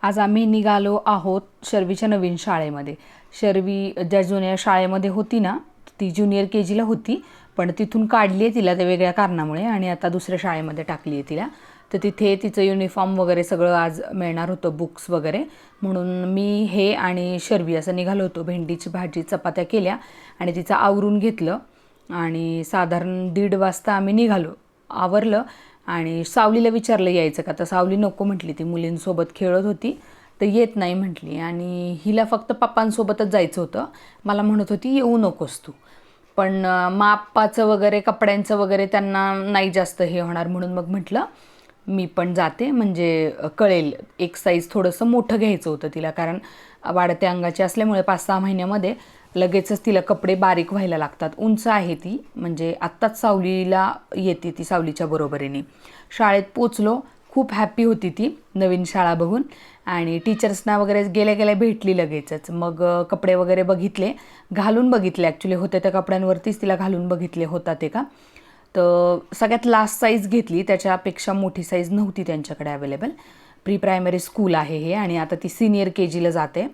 आज आम्ही निघालो आहोत शर्वीच्या नवीन शाळेमध्ये. शर्वी ज्या जुन्या शाळेमध्ये होती ना, ती ज्युनियर KGला होती, पण तिथून काढली आहे तिला त्या वेगळ्या कारणामुळे आणि आता दुसऱ्या शाळेमध्ये टाकली आहे तिला. तर तिथे तिचं युनिफॉर्म वगैरे सगळं आज मिळणार होतं, बुक्स वगैरे. म्हणून मी हे आणि शर्वी असं निघालो होतो. भेंडीची भाजी चपात्या केल्या आणि तिचं आवरून घेतलं आणि साधारण 1:30 वाजता आम्ही निघालो. आवरलं आणि सावलीला विचारलं यायचं का, तर सावली नको म्हटली, ती मुलींसोबत खेळत होती तर येत नाही म्हटली. आणि हिला फक्त पप्पांसोबतच जायचं होतं. मला म्हणत होती येऊ नकोस तू, पण मापाचं वगैरे कपड्यांचं वगैरे त्यांना नाही जास्त हे होणार, म्हणून मग म्हटलं मी पण जाते, म्हणजे कळेल. एक साईज थोडंसं मोठं घ्यायचं होतं तिला, कारण वाढत्या अंगाची असल्यामुळे 5-6 महिन्यामध्ये लगेचच तिला कपडे बारीक व्हायला लागतात. उंच आहे ती, म्हणजे आत्ताच सावलीला येते ती सावलीच्या बरोबरीने. शाळेत पोचलो, खूप हॅप्पी होती ती नवीन शाळा बघून आणि टीचर्सना वगैरे गेल्या गेल्या भेटली लगेचच. मग कपडे वगैरे बघितले, घालून बघितले, ॲक्च्युली होते त्या कपड्यांवरतीच तिला घालून बघितले होता ते का. तर सगळ्यात लास्ट साईज घेतली, त्याच्यापेक्षा मोठी साईज नव्हती त्यांच्याकडे अवेलेबल. प्री प्रायमरी स्कूल आहे हे आणि आता ती सिनियर KGला जाते.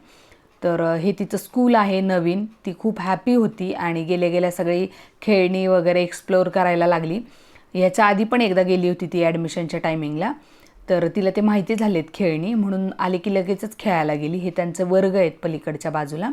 तर हे तिचं स्कूल आहे नवीन. ती खूप हॅपी होती आणि गेल्या गेल्या सगळी खेळणी वगैरे एक्सप्लोअर करायला लागली. ह्याच्या आधी पण एकदा गेली होती ती ॲडमिशनच्या टायमिंगला, तर तिला ते माहिती झालेत खेळणी, म्हणून आली की लगेचच खेळायला गेली. हे त्यांचं वर्ग आहेत पलीकडच्या बाजूला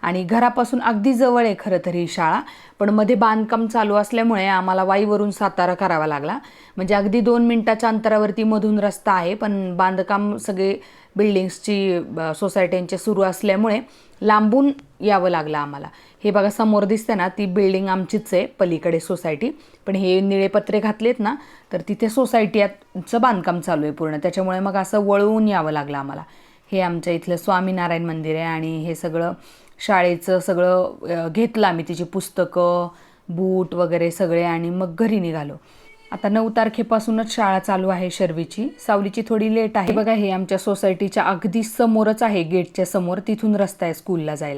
आणि घरापासून अगदी जवळ आहे खरं तर ही शाळा, पण मध्ये बांधकाम चालू असल्यामुळे आम्हाला वाईवरून सातारा करावा लागला. म्हणजे अगदी 2 मिनिटाच्या अंतरावरती मधून रस्ता आहे, पण बांधकाम सगळे बिल्डिंग्सची सोसायट्यांचे सुरू असल्यामुळे लांबून यावं लागलं आम्हाला. हे बघा समोर दिसते ना, ती बिल्डिंग आमचीच आहे पलीकडे सोसायटी, पण हे निळे पत्रे घातलेत ना, तर तिथे सोसायटीचं बांधकाम चालू आहे पूर्ण, त्याच्यामुळे मग असं वळवून यावं लागलं आम्हाला. हे आमच्या इथलं स्वामीनारायण मंदिर आहे आणि हे सगळं शाळेचं सगळं घेतलं आम्ही, तिची पुस्तकं, बूट वगैरे सगळे, आणि मग घरी निघालो. आता 9 तारखेपासूनच शाळा चालू आहे शर्वीची. सावलीची थोडी लेट आहे. बघा हे आमच्या सोसायटीच्या अगदी समोरच आहे, गेटच्या समोर, तिथून रस्ता आहे स्कूलला जायला.